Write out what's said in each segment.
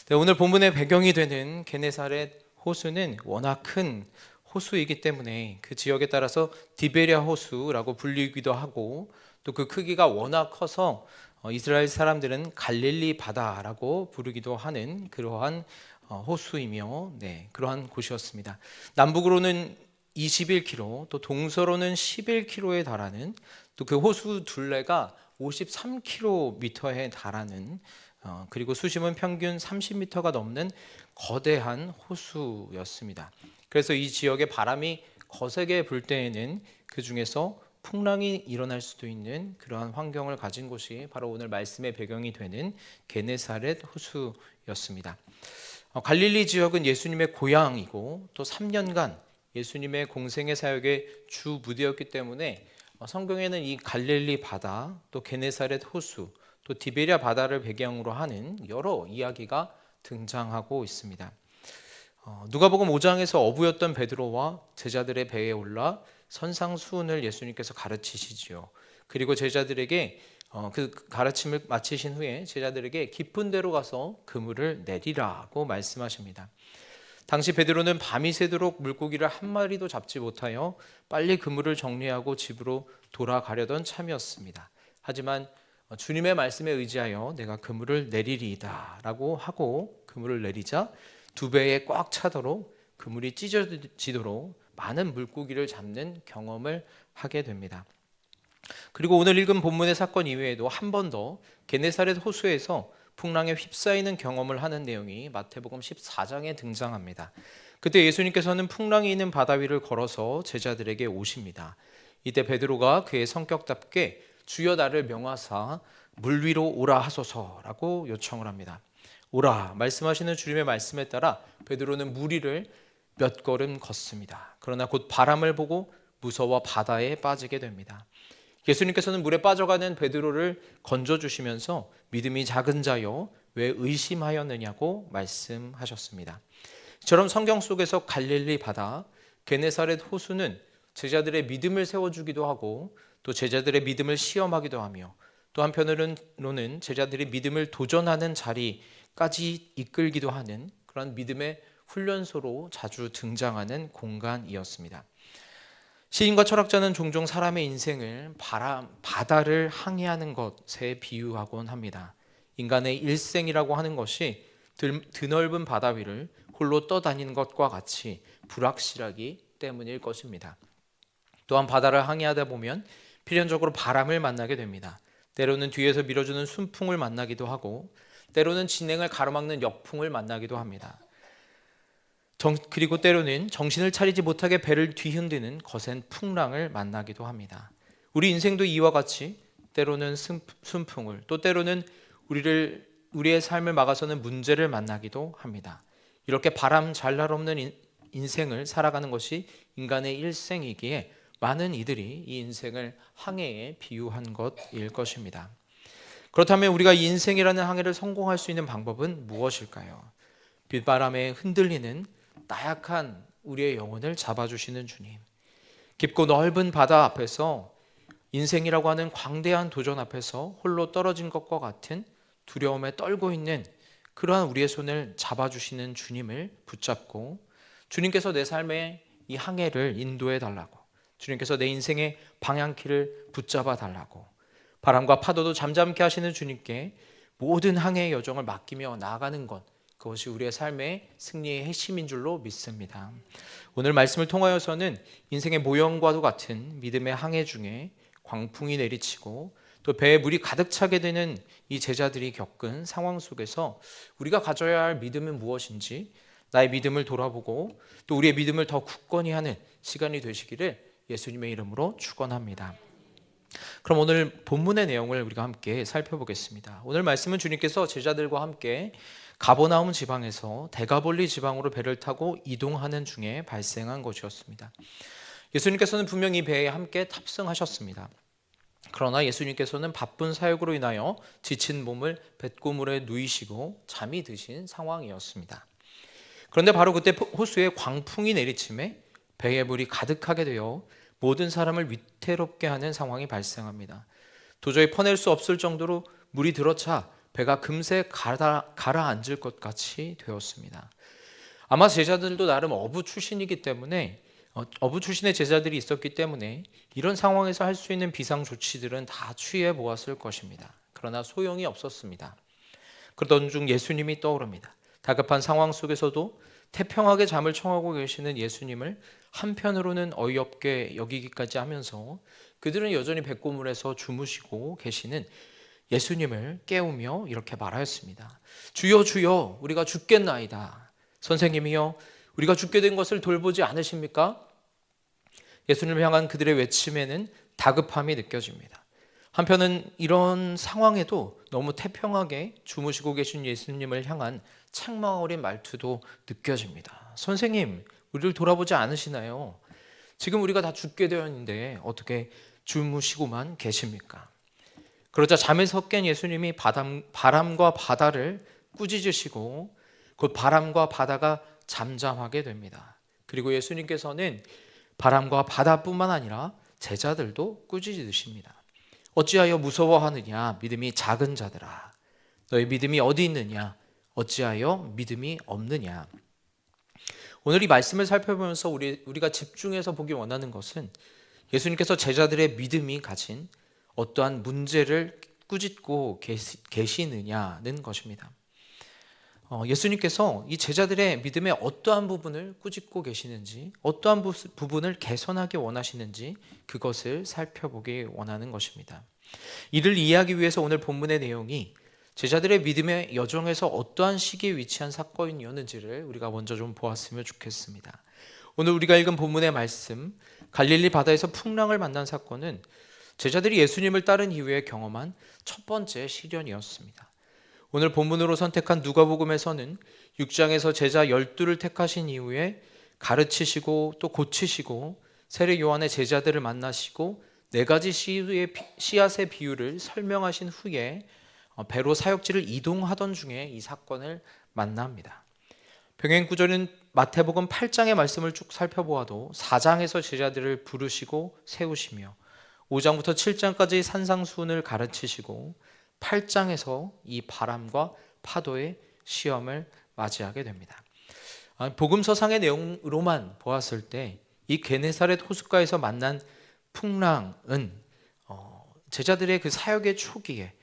네, 오늘 본문의 배경이 되는 게네사렛 호수는 워낙 큰 호수이기 때문에 그 지역에 따라서 디베랴 호수라고 불리기도 하고, 또 그 크기가 워낙 커서 이스라엘 사람들은 갈릴리 바다라고 부르기도 하는 그러한 호수이며, 그러한 곳이었습니다. 남북으로는 21km, 또 동서로는 11km에 달하는, 또 그 호수 둘레가 53km에 달하는, 그리고 수심은 평균 30m가 넘는 거대한 호수였습니다. 그래서 이 지역에 바람이 거세게 불 때에는 그 중에서 풍랑이 일어날 수도 있는 그러한 환경을 가진 곳이 바로 오늘 말씀의 배경이 되는 게네사렛 호수였습니다. 갈릴리 지역은 예수님의 고향이고, 또 3년간 예수님의 공생의 사역의 주 무대였기 때문에 성경에는 이 갈릴리 바다, 또 게네사렛 호수, 또 디베랴 바다를 배경으로 하는 여러 이야기가 등장하고 있습니다. 누가복음 5장에서 어부였던 베드로와 제자들의 배에 올라 선상수훈을 예수님께서 가르치시지요. 그리고 제자들에게 그 가르침을 마치신 후에 제자들에게 깊은 데로 가서 그물을 내리라고 말씀하십니다. 당시 베드로는 밤이 새도록 물고기를 한 마리도 잡지 못하여 빨리 그물을 정리하고 집으로 돌아가려던 참이었습니다. 하지만 주님의 말씀에 의지하여 내가 그물을 내리리이다 라고 하고 그물을 내리자 두 배에 꽉 차도록 그물이 찢어지도록 많은 물고기를 잡는 경험을 하게 됩니다. 그리고 오늘 읽은 본문의 사건 이외에도 한 번 더 게네사렛 호수에서 풍랑에 휩싸이는 경험을 하는 내용이 마태복음 14장에 등장합니다. 그때 예수님께서는 풍랑이 있는 바다 위를 걸어서 제자들에게 오십니다. 이때 베드로가 그의 성격답게 주여 나를 명하사 물 위로 오라 하소서라고 요청을 합니다. 오라 말씀하시는 주님의 말씀에 따라 베드로는 물 위를 몇 걸음 걷습니다. 그러나 곧 바람을 보고 무서워 바다에 빠지게 됩니다. 예수님께서는 물에 빠져가는 베드로를 건져주시면서 믿음이 작은 자여 왜 의심하였느냐고 말씀하셨습니다. 이처럼 성경 속에서 갈릴리 바다, 게네사렛 호수는 제자들의 믿음을 세워주기도 하고, 또 제자들의 믿음을 시험하기도 하며, 또 한편으로는 제자들이 믿음을 도전하는 자리까지 이끌기도 하는 그런 믿음의 훈련소로 자주 등장하는 공간이었습니다. 시인과 철학자는 종종 사람의 인생을 바다를 항해하는 것에 비유하곤 합니다. 인간의 일생이라고 하는 것이 드넓은 바다 위를 홀로 떠다니는 것과 같이 불확실하기 때문일 것입니다. 또한 바다를 항해하다 보면 필연적으로 바람을 만나게 됩니다. 때로는 뒤에서 밀어주는 순풍을 만나기도 하고, 때로는 진행을 가로막는 역풍을 만나기도 합니다. 그리고 때로는 정신을 차리지 못하게 배를 뒤흔드는 거센 풍랑을 만나기도 합니다. 우리 인생도 이와 같이 때로는 순풍을, 또 때로는 우리의 삶을 막아서는 문제를 만나기도 합니다. 이렇게 바람 잘 날 없는 인생을 살아가는 것이 인간의 일생이기에 많은 이들이 이 인생을 항해에 비유한 것일 것입니다. 그렇다면 우리가 이 인생이라는 항해를 성공할 수 있는 방법은 무엇일까요? 빗바람에 흔들리는 나약한 우리의 영혼을 잡아주시는 주님, 깊고 넓은 바다 앞에서 인생이라고 하는 광대한 도전 앞에서 홀로 떨어진 것과 같은 두려움에 떨고 있는 그러한 우리의 손을 잡아주시는 주님을 붙잡고, 주님께서 내 삶의 이 항해를 인도해 달라고, 주님께서 내 인생의 방향키를 붙잡아 달라고, 바람과 파도도 잠잠케 하시는 주님께 모든 항해의 여정을 맡기며 나아가는 것, 그것이 우리의 삶의 승리의 핵심인 줄로 믿습니다. 오늘 말씀을 통하여서는 인생의 모형과도 같은 믿음의 항해 중에 광풍이 내리치고 또 배에 물이 가득 차게 되는 이 제자들이 겪은 상황 속에서 우리가 가져야 할 믿음은 무엇인지, 나의 믿음을 돌아보고 또 우리의 믿음을 더 굳건히 하는 시간이 되시기를 예수님의 이름으로 축원합니다. 그럼 오늘 본문의 내용을 우리가 함께 살펴보겠습니다. 오늘 말씀은 주님께서 제자들과 함께 가버나움 지방에서 데가볼리 지방으로 배를 타고 이동하는 중에 발생한 것이었습니다. 예수님께서는 분명히 이 배에 함께 탑승하셨습니다. 그러나 예수님께서는 바쁜 사역으로 인하여 지친 몸을 뱃고물에 누이시고 잠이 드신 상황이었습니다. 그런데 바로 그때 호수에 광풍이 내리침에 배에 물이 가득하게 되어 모든 사람을 위태롭게 하는 상황이 발생합니다. 도저히 퍼낼 수 없을 정도로 물이 들어차 배가 금세 가라앉을 것 같이 되었습니다. 아마 제자들도 나름 어부 출신이기 때문에 어부 출신의 제자들이 있었기 때문에 이런 상황에서 할 수 있는 비상 조치들은 다 취해 보았을 것입니다. 그러나 소용이 없었습니다. 그러던 중 예수님이 떠오릅니다. 다급한 상황 속에서도 태평하게 잠을 청하고 계시는 예수님을 한편으로는 어이없게 여기기까지 하면서 그들은 여전히 백고물에서 주무시고 계시는 예수님을 깨우며 이렇게 말하였습니다. 주여 주여 우리가 죽겠나이다. 선생님이여 우리가 죽게 된 것을 돌보지 않으십니까? 예수님을 향한 그들의 외침에는 다급함이 느껴집니다. 한편은 이런 상황에도 너무 태평하게 주무시고 계신 예수님을 향한 책망 어린 말투도 느껴집니다. 선생님, 우리를 돌아보지 않으시나요? 지금 우리가 다 죽게 되었는데 어떻게 주무시고만 계십니까? 그러자 잠에서 깬 예수님이 바람과 바다를 꾸짖으시고 곧 바람과 바다가 잠잠하게 됩니다. 그리고 예수님께서는 바람과 바다뿐만 아니라 제자들도 꾸짖으십니다. 어찌하여 무서워하느냐 믿음이 작은 자들아, 너희 믿음이 어디 있느냐 어찌하여 믿음이 없느냐. 오늘 이 말씀을 살펴보면서 우리가 집중해서 보기 원하는 것은 예수님께서 제자들의 믿음이 가진 어떠한 문제를 꾸짖고 계시느냐는 것입니다. 예수님께서 이 제자들의 믿음의 어떠한 부분을 꾸짖고 계시는지, 어떠한 부분을 개선하기 원하시는지 그것을 살펴보기 원하는 것입니다. 이를 이해하기 위해서 오늘 본문의 내용이 제자들의 믿음의 여정에서 어떠한 시기에 위치한 사건이었는지를 우리가 먼저 좀 보았으면 좋겠습니다. 오늘 우리가 읽은 본문의 말씀, 갈릴리 바다에서 풍랑을 만난 사건은 제자들이 예수님을 따른 이후에 경험한 첫 번째 시련이었습니다. 오늘 본문으로 선택한 누가복음에서는 6장에서 제자 12를 택하신 이후에 가르치시고 또 고치시고 세례 요한의 제자들을 만나시고 4가지 씨앗의 비유를 설명하신 후에 배로 사역지를 이동하던 중에 이 사건을 만납니다. 병행 구절은 마태복음 8장의 말씀을 쭉 살펴보아도 4장에서 제자들을 부르시고 세우시며 5장부터 7장까지 산상수훈을 가르치시고 8장에서 이 바람과 파도의 시험을 맞이하게 됩니다. 복음서상의 내용으로만 보았을 때 이 게네사렛 호숫가에서 만난 풍랑은 제자들의 그 사역의 초기에,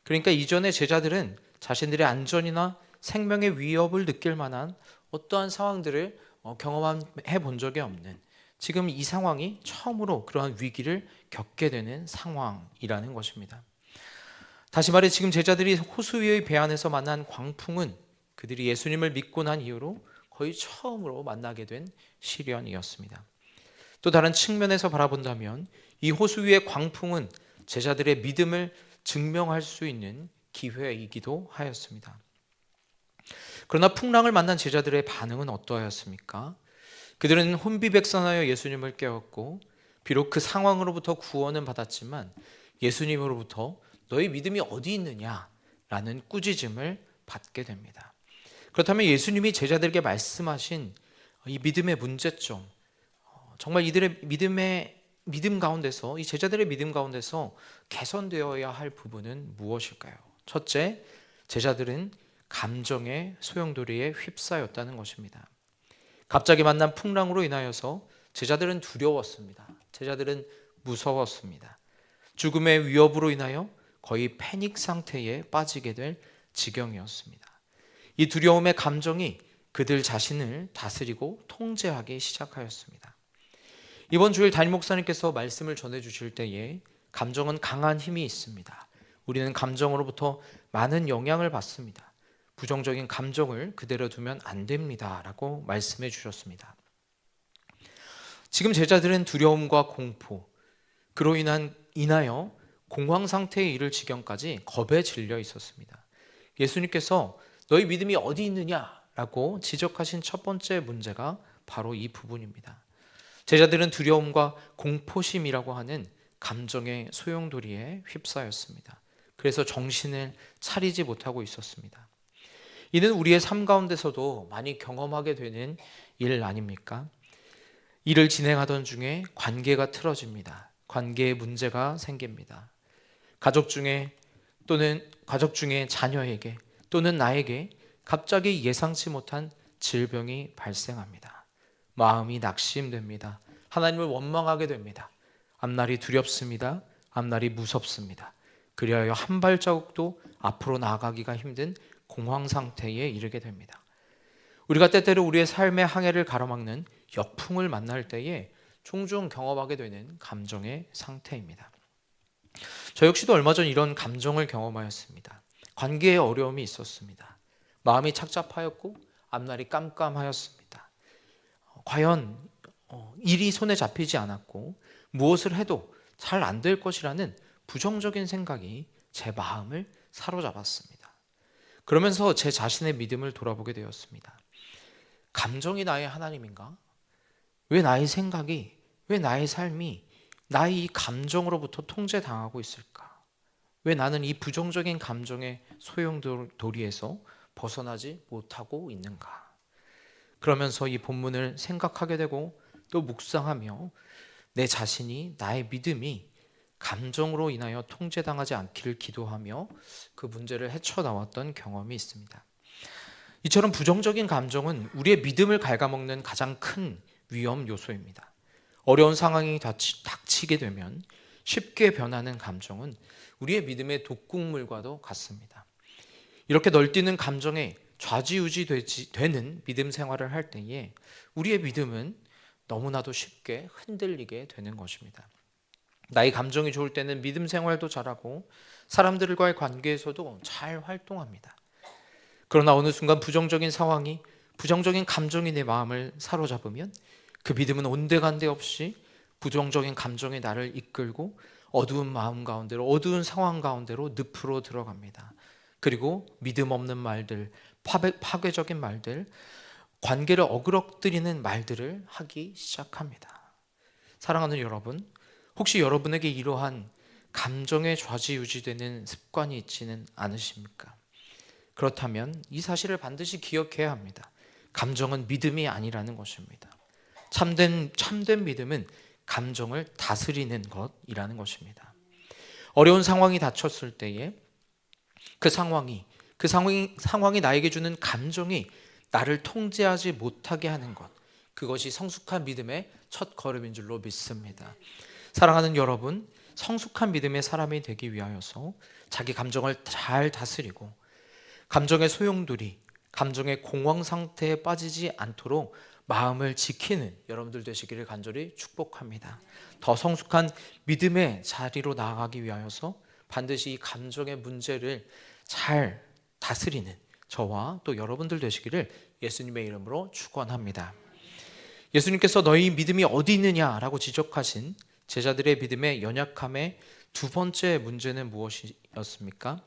그러니까 이전에 제자들은 자신들의 안전이나 생명의 위협을 느낄 만한 어떠한 상황들을 경험해 본 적이 없는, 지금 이 상황이 처음으로 그러한 위기를 겪게 되는 상황이라는 것입니다. 다시 말해 지금 제자들이 호수 위의 배 안에서 만난 광풍은 그들이 예수님을 믿고 난 이후로 거의 처음으로 만나게 된 시련이었습니다. 또 다른 측면에서 바라본다면 이 호수 위의 광풍은 제자들의 믿음을 증명할 수 있는 기회이기도 하였습니다. 그러나 풍랑을 만난 제자들의 반응은 어떠하였습니까? 그들은 혼비백산하여 예수님을 깨웠고 비록 그 상황으로부터 구원은 받았지만 예수님으로부터 너희 믿음이 어디 있느냐라는 꾸짖음을 받게 됩니다. 그렇다면 예수님이 제자들에게 말씀하신 이 믿음의 문제점, 정말 이들의 믿음 가운데서, 이 제자들의 믿음 가운데서 개선되어야 할 부분은 무엇일까요? 첫째, 제자들은 감정의 소용돌이에 휩싸였다는 것입니다. 갑자기 만난 풍랑으로 인하여서 제자들은 두려웠습니다. 제자들은 무서웠습니다. 죽음의 위협으로 인하여 거의 패닉 상태에 빠지게 될 지경이었습니다. 이 두려움의 감정이 그들 자신을 다스리고 통제하기 시작하였습니다. 이번 주일 담임 목사님께서 말씀을 전해주실 때에 감정은 강한 힘이 있습니다. 우리는 감정으로부터 많은 영향을 받습니다. 부정적인 감정을 그대로 두면 안 됩니다 라고 말씀해 주셨습니다. 지금 제자들은 두려움과 공포, 그로 인하여 공황 상태에 이를 지경까지 겁에 질려 있었습니다. 예수님께서 너희 믿음이 어디 있느냐라고 지적하신 첫 번째 문제가 바로 이 부분입니다. 제자들은 두려움과 공포심이라고 하는 감정의 소용돌이에 휩싸였습니다. 그래서 정신을 차리지 못하고 있었습니다. 이는 우리의 삶 가운데서도 많이 경험하게 되는 일 아닙니까? 일을 진행하던 중에 관계가 틀어집니다. 관계에 문제가 생깁니다. 가족 중에 또는 가족 중에 자녀에게 또는 나에게 갑자기 예상치 못한 질병이 발생합니다. 마음이 낙심됩니다. 하나님을 원망하게 됩니다. 앞날이 두렵습니다. 앞날이 무섭습니다. 그리하여 한 발자국도 앞으로 나아가기가 힘든 공황 상태에 이르게 됩니다. 우리가 때때로 우리의 삶의 항해를 가로막는 역풍을 만날 때에 종종 경험하게 되는 감정의 상태입니다. 저 역시도 얼마 전 이런 감정을 경험하였습니다. 관계에 어려움이 있었습니다. 마음이 착잡하였고 앞날이 깜깜하였습니다. 과연 일이 손에 잡히지 않았고 무엇을 해도 잘 안 될 것이라는 부정적인 생각이 제 마음을 사로잡았습니다. 그러면서 제 자신의 믿음을 돌아보게 되었습니다. 감정이 나의 하나님인가? 왜 나의 생각이, 왜 나의 삶이 나의 이 감정으로부터 통제당하고 있을까? 왜 나는 이 부정적인 감정의 소용돌이에서 벗어나지 못하고 있는가? 그러면서 이 본문을 생각하게 되고 또 묵상하며 내 자신이, 나의 믿음이 감정으로 인하여 통제당하지 않기를 기도하며 그 문제를 헤쳐나왔던 경험이 있습니다. 이처럼 부정적인 감정은 우리의 믿음을 갉아먹는 가장 큰 위험 요소입니다. 어려운 상황이 닥치게 되면 쉽게 변하는 감정은 우리의 믿음의 독극물과도 같습니다. 이렇게 널뛰는 감정에 좌지우지 되는 믿음 생활을 할 때에 우리의 믿음은 너무나도 쉽게 흔들리게 되는 것입니다. 나의 감정이 좋을 때는 믿음 생활도 잘하고 사람들과의 관계에서도 잘 활동합니다. 그러나 어느 순간 부정적인 상황이, 부정적인 감정이 내 마음을 사로잡으면 그 믿음은 온데간데 없이 부정적인 감정이 나를 이끌고 어두운 마음 가운데로, 어두운 상황 가운데로 늪으로 들어갑니다. 그리고 믿음 없는 말들, 파괴적인 말들, 관계를 어그러뜨리는 말들을 하기 시작합니다. 사랑하는 여러분, 혹시 여러분에게 이러한 감정에 좌지우지되는 습관이 있지는 않으십니까? 그렇다면 이 사실을 반드시 기억해야 합니다. 감정은 믿음이 아니라는 것입니다. 참된 믿음은 감정을 다스리는 것이라는 것입니다. 어려운 상황이 닥쳤을 때에 그 상황이 나에게 주는 감정이 나를 통제하지 못하게 하는 것, 그것이 성숙한 믿음의 첫 걸음인 줄로 믿습니다. 사랑하는 여러분, 성숙한 믿음의 사람이 되기 위하여서 자기 감정을 잘 다스리고 감정의 소용돌이, 감정의 공황 상태에 빠지지 않도록 마음을 지키는 여러분들 되시기를 간절히 축복합니다. 더 성숙한 믿음의 자리로 나아가기 위하여서 반드시 이 감정의 문제를 잘 다스리는 저와 또 여러분들 되시기를 예수님의 이름으로 축원합니다. 예수님께서 너희 믿음이 어디 있느냐라고 지적하신 제자들의 믿음의 연약함의 두 번째 문제는 무엇이었습니까?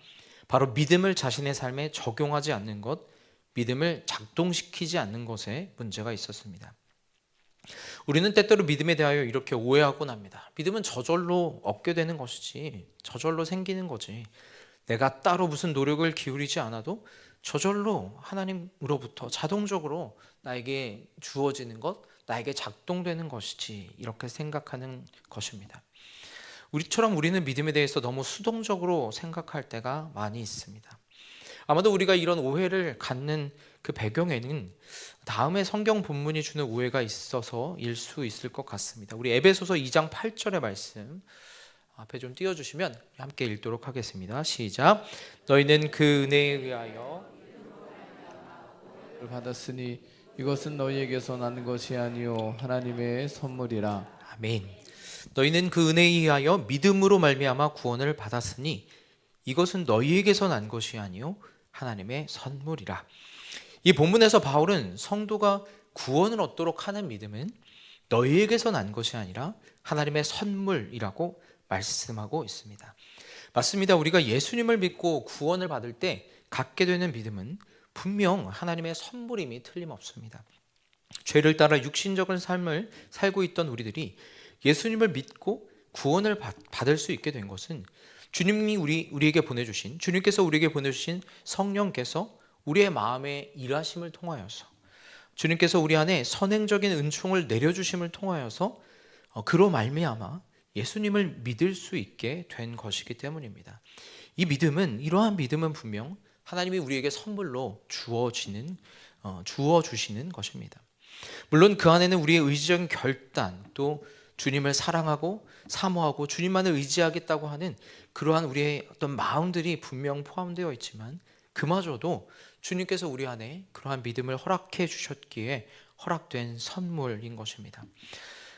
바로 믿음을 자신의 삶에 적용하지 않는 것, 믿음을 작동시키지 않는 것에 문제가 있었습니다. 우리는 때때로 믿음에 대하여 이렇게 오해하곤 합니다. 믿음은 저절로 얻게 되는 것이지, 저절로 생기는 거지. 내가 따로 무슨 노력을 기울이지 않아도 저절로 하나님으로부터 자동적으로 나에게 주어지는 것, 나에게 작동되는 것이지, 이렇게 생각하는 것입니다. 우리처럼 우리는 믿음에 대해서 너무 수동적으로 생각할 때가 많이 있습니다. 아마도 우리가 이런 오해를 갖는 그 배경에는 다음에 성경 본문이 주는 오해가 있어서일 수 있을 것 같습니다. 우리 에베소서 2장 8절의 말씀 앞에 좀 띄워주시면 함께 읽도록 하겠습니다. 시작. 너희는 그 은혜에 의하여 받았으니 이것은 너희에게서 난 것이 아니요 하나님의 선물이라. 아멘. 너희는 그 은혜에 의하여 믿음으로 말미암아 구원을 받았으니 이것은 너희에게서 난 것이 아니요 하나님의 선물이라. 이 본문에서 바울은 성도가 구원을 얻도록 하는 믿음은 너희에게서 난 것이 아니라 하나님의 선물이라고 말씀하고 있습니다. 맞습니다. 우리가 예수님을 믿고 구원을 받을 때 갖게 되는 믿음은 분명 하나님의 선물임이 틀림없습니다. 죄를 따라 육신적인 삶을 살고 있던 우리들이 예수님을 믿고 구원을 받을 수 있게 된 것은 주님께서 우리에게 보내주신 성령께서 우리의 마음에 일하심을 통하여서, 주님께서 우리 안에 선행적인 은총을 내려주심을 통하여서 그로 말미암아 예수님을 믿을 수 있게 된 것이기 때문입니다. 이러한 믿음은 분명 하나님이 우리에게 선물로 주어주시는 것입니다. 물론 그 안에는 우리의 의지적인 결단, 또 주님을 사랑하고 사모하고 주님만을 의지하겠다고 하는 그러한 우리의 어떤 마음들이 분명 포함되어 있지만, 그마저도 주님께서 우리 안에 그러한 믿음을 허락해 주셨기에 허락된 선물인 것입니다.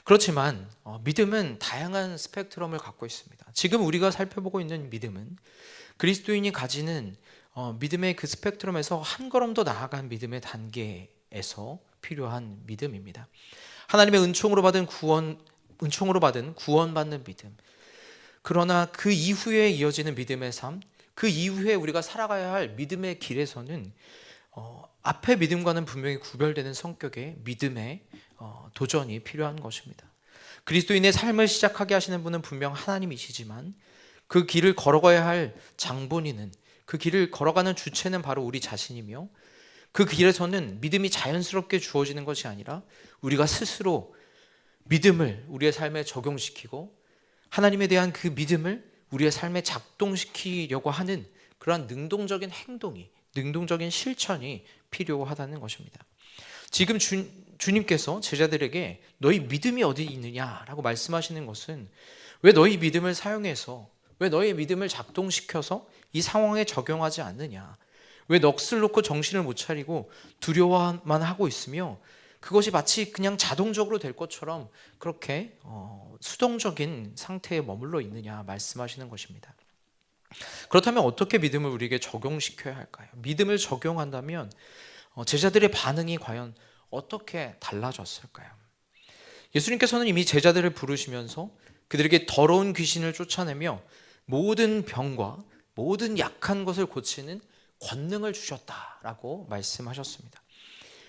그렇지만 믿음은 다양한 스펙트럼을 갖고 있습니다. 지금 우리가 살펴보고 있는 믿음은 그리스도인이 가지는 믿음의 그 스펙트럼에서 한 걸음 더 나아간 믿음의 단계에서 필요한 믿음입니다. 하나님의 은총으로 받은 구원받는 믿음, 그러나 그 이후에 이어지는 믿음의 삶, 그 이후에 우리가 살아가야 할 믿음의 길에서는 앞의 믿음과는 분명히 구별되는 성격의 믿음의 도전이 필요한 것입니다. 그리스도인의 삶을 시작하게 하시는 분은 분명 하나님이시지만, 그 길을 걸어가야 할 장본인은, 그 길을 걸어가는 주체는 바로 우리 자신이며, 그 길에서는 믿음이 자연스럽게 주어지는 것이 아니라 우리가 스스로 믿음을 우리의 삶에 적용시키고 하나님에 대한 그 믿음을 우리의 삶에 작동시키려고 하는 그러한 능동적인 행동이, 능동적인 실천이 필요하다는 것입니다. 지금 주님께서 제자들에게 너희 믿음이 어디 있느냐라고 말씀하시는 것은, 왜 너희 믿음을 사용해서, 왜 너희 믿음을 작동시켜서 이 상황에 적용하지 않느냐, 왜 넋을 놓고 정신을 못 차리고 두려워만 하고 있으며 그것이 마치 그냥 자동적으로 될 것처럼 그렇게 수동적인 상태에 머물러 있느냐 말씀하시는 것입니다. 그렇다면 어떻게 믿음을 우리에게 적용시켜야 할까요? 믿음을 적용한다면 제자들의 반응이 과연 어떻게 달라졌을까요? 예수님께서는 이미 제자들을 부르시면서 그들에게 더러운 귀신을 쫓아내며 모든 병과 모든 약한 것을 고치는 권능을 주셨다라고 말씀하셨습니다.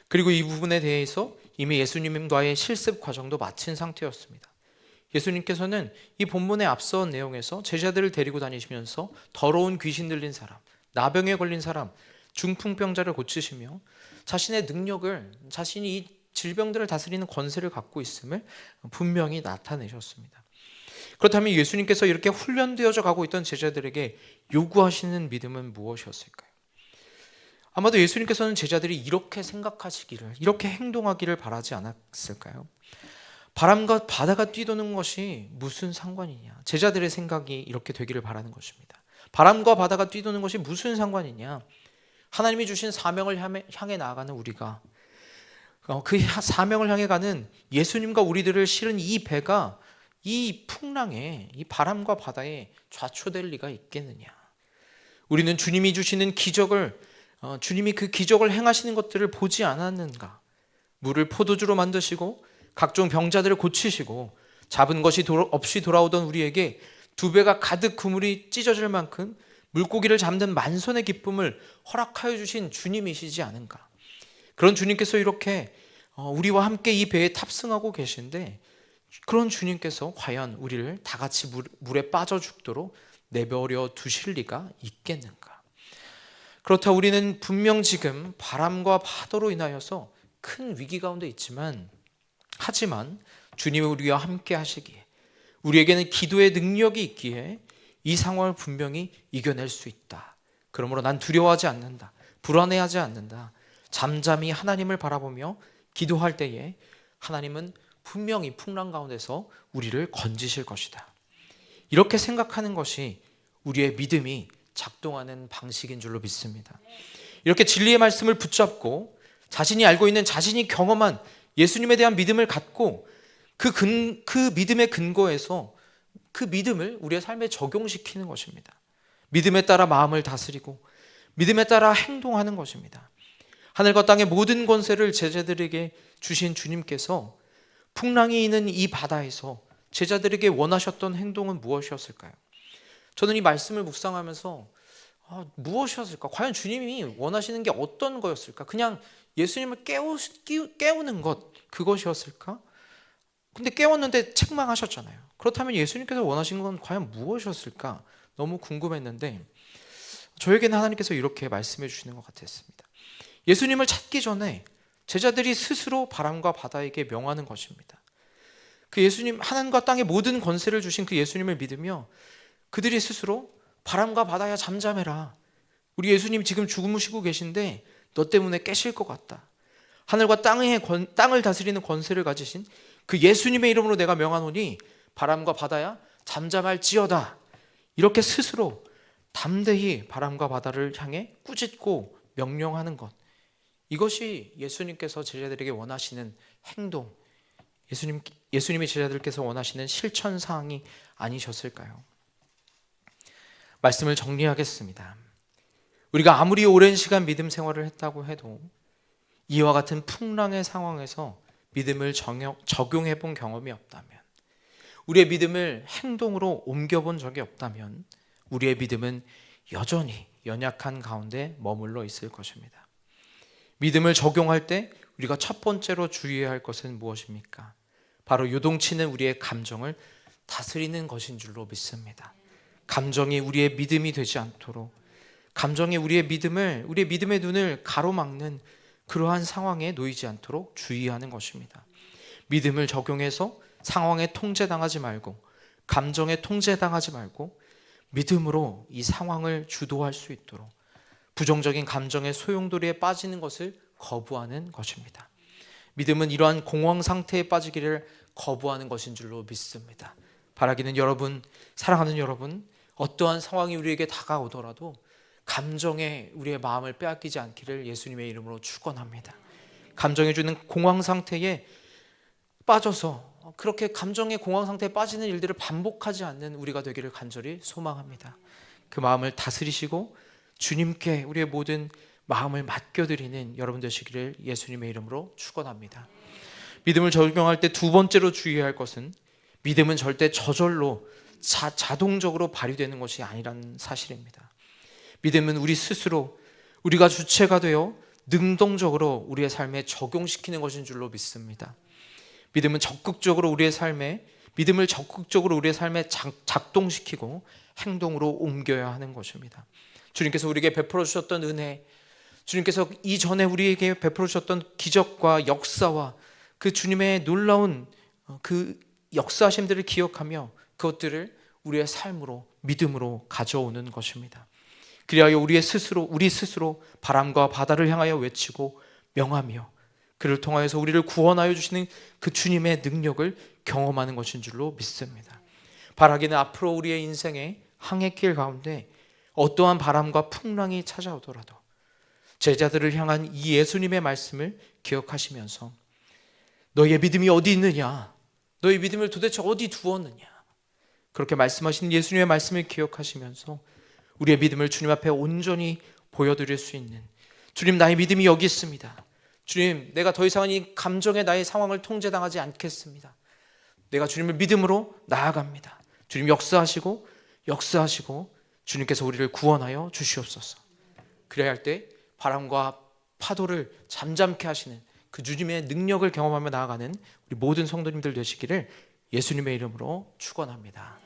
그리고 이 부분에 대해서 이미 예수님과의 실습 과정도 마친 상태였습니다. 예수님께서는 이 본문에 앞선 내용에서 제자들을 데리고 다니시면서 더러운 귀신 들린 사람, 나병에 걸린 사람, 중풍병자를 고치시며 자신의 능력을, 자신이 이 질병들을 다스리는 권세를 갖고 있음을 분명히 나타내셨습니다. 그렇다면 예수님께서 이렇게 훈련되어져 가고 있던 제자들에게 요구하시는 믿음은 무엇이었을까요? 아마도 예수님께서는 제자들이 이렇게 생각하시기를, 이렇게 행동하기를 바라지 않았을까요? 바람과 바다가 뛰도는 것이 무슨 상관이냐? 제자들의 생각이 이렇게 되기를 바라는 것입니다. 바람과 바다가 뛰도는 것이 무슨 상관이냐? 하나님이 주신 사명을 향해 나아가는 우리가, 그 사명을 향해 가는 예수님과 우리들을 실은 이 배가 이 풍랑에, 이 바람과 바다에 좌초될 리가 있겠느냐? 우리는 주님이 주시는 기적을, 주님이 그 기적을 행하시는 것들을 보지 않았는가? 물을 포도주로 만드시고 각종 병자들을 고치시고 잡은 것이 없이 돌아오던 우리에게 두 배가 가득 그물이 찢어질 만큼 물고기를 잡는 만선의 기쁨을 허락하여 주신 주님이시지 않은가? 그런 주님께서 이렇게 우리와 함께 이 배에 탑승하고 계신데, 그런 주님께서 과연 우리를 다 같이 물에 빠져 죽도록 내버려 두실 리가 있겠는가? 그렇다 우리는 분명 지금 바람과 파도로 인하여서 큰 위기 가운데 있지만, 하지만 주님이 우리와 함께 하시기에, 우리에게는 기도의 능력이 있기에 이 상황을 분명히 이겨낼 수 있다. 그러므로 난 두려워하지 않는다. 불안해하지 않는다. 잠잠히 하나님을 바라보며 기도할 때에 하나님은 분명히 풍랑 가운데서 우리를 건지실 것이다. 이렇게 생각하는 것이 우리의 믿음이 작동하는 방식인 줄로 믿습니다. 이렇게 진리의 말씀을 붙잡고 자신이 알고 있는, 자신이 경험한 예수님에 대한 믿음을 갖고 그 믿음의 근거에서 그 믿음을 우리의 삶에 적용시키는 것입니다. 믿음에 따라 마음을 다스리고 믿음에 따라 행동하는 것입니다. 하늘과 땅의 모든 권세를 제자들에게 주신 주님께서 풍랑이 있는 이 바다에서 제자들에게 원하셨던 행동은 무엇이었을까요? 저는 이 말씀을 묵상하면서 무엇이었을까? 과연 주님이 원하시는 게 어떤 거였을까? 그냥 예수님을 깨우는 것, 그것이었을까? 근데 깨웠는데 책망하셨잖아요. 그렇다면 예수님께서 원하신 건 과연 무엇이었을까? 너무 궁금했는데 저에게는 하나님께서 이렇게 말씀해 주시는 것 같았습니다. 예수님을 찾기 전에 제자들이 스스로 바람과 바다에게 명하는 것입니다. 그 예수님, 하늘과 땅의 모든 권세를 주신 그 예수님을 믿으며 그들이 스스로 바람과 바다야 잠잠해라. 우리 예수님 지금 주무시고 계신데 너 때문에 깨실 것 같다. 하늘과 땅을 다스리는 권세를 가지신 그 예수님의 이름으로 내가 명하노니 바람과 바다야 잠잠할지어다. 이렇게 스스로 담대히 바람과 바다를 향해 꾸짖고 명령하는 것, 이것이 예수님께서 제자들에게 원하시는 행동, 예수님이 제자들께서 원하시는 실천 사항이 아니셨을까요? 말씀을 정리하겠습니다. 우리가 아무리 오랜 시간 믿음 생활을 했다고 해도 이와 같은 풍랑의 상황에서 믿음을 적용해 본 경험이 없다면, 우리의 믿음을 행동으로 옮겨본 적이 없다면 우리의 믿음은 여전히 연약한 가운데 머물러 있을 것입니다. 믿음을 적용할 때 우리가 첫 번째로 주의해야 할 것은 무엇입니까? 바로 요동치는 우리의 감정을 다스리는 것인 줄로 믿습니다. 감정이 우리의 믿음이 되지 않도록, 감정이 우리의 믿음의 눈을 가로막는 그러한 상황에 놓이지 않도록 주의하는 것입니다. 믿음을 적용해서 상황에 통제당하지 말고, 감정에 통제당하지 말고 믿음으로 이 상황을 주도할 수 있도록 부정적인 감정의 소용돌이에 빠지는 것을 거부하는 것입니다. 믿음은 이러한 공황 상태에 빠지기를 거부하는 것인 줄로 믿습니다. 바라기는 여러분, 사랑하는 여러분, 어떠한 상황이 우리에게 다가오더라도 감정에 우리의 마음을 빼앗기지 않기를 예수님의 이름으로 축원합니다. 감정이 주는 공황 상태에 빠져서 그렇게 감정의 공황 상태에 빠지는 일들을 반복하지 않는 우리가 되기를 간절히 소망합니다. 그 마음을 다스리시고 주님께 우리의 모든 마음을 맡겨드리는 여러분 되시기를 예수님의 이름으로 축원합니다. 믿음을 적용할 때 두 번째로 주의해야 할 것은, 믿음은 절대 저절로 자동적으로 발휘되는 것이 아니라는 사실입니다. 믿음은 우리 스스로, 우리가 주체가 되어 능동적으로 우리의 삶에 적용시키는 것인 줄로 믿습니다. 믿음을 적극적으로 우리의 삶에 작동시키고 행동으로 옮겨야 하는 것입니다. 주님께서 우리에게 베풀어 주셨던 은혜, 주님께서 이전에 우리에게 베풀어 주셨던 기적과 역사와 그 주님의 놀라운 그 역사하심들을 기억하며 그것들을 우리의 삶으로, 믿음으로 가져오는 것입니다. 그리하여 우리 스스로 바람과 바다를 향하여 외치고 명하며 그를 통하여서 우리를 구원하여 주시는 그 주님의 능력을 경험하는 것인 줄로 믿습니다. 바라기는 앞으로 우리의 인생의 항해길 가운데 어떠한 바람과 풍랑이 찾아오더라도 제자들을 향한 이 예수님의 말씀을 기억하시면서 너희의 믿음이 어디 있느냐? 너희 믿음을 도대체 어디 두었느냐? 그렇게 말씀하신 예수님의 말씀을 기억하시면서 우리의 믿음을 주님 앞에 온전히 보여드릴 수 있는, 주님, 나의 믿음이 여기 있습니다. 주님, 내가 더 이상은 이 감정에 나의 상황을 통제당하지 않겠습니다. 내가 주님을 믿음으로 나아갑니다. 주님 역사하시고 주님께서 우리를 구원하여 주시옵소서. 그래야 할 때 바람과 파도를 잠잠케 하시는 그 주님의 능력을 경험하며 나아가는 우리 모든 성도님들 되시기를 예수님의 이름으로 축원합니다.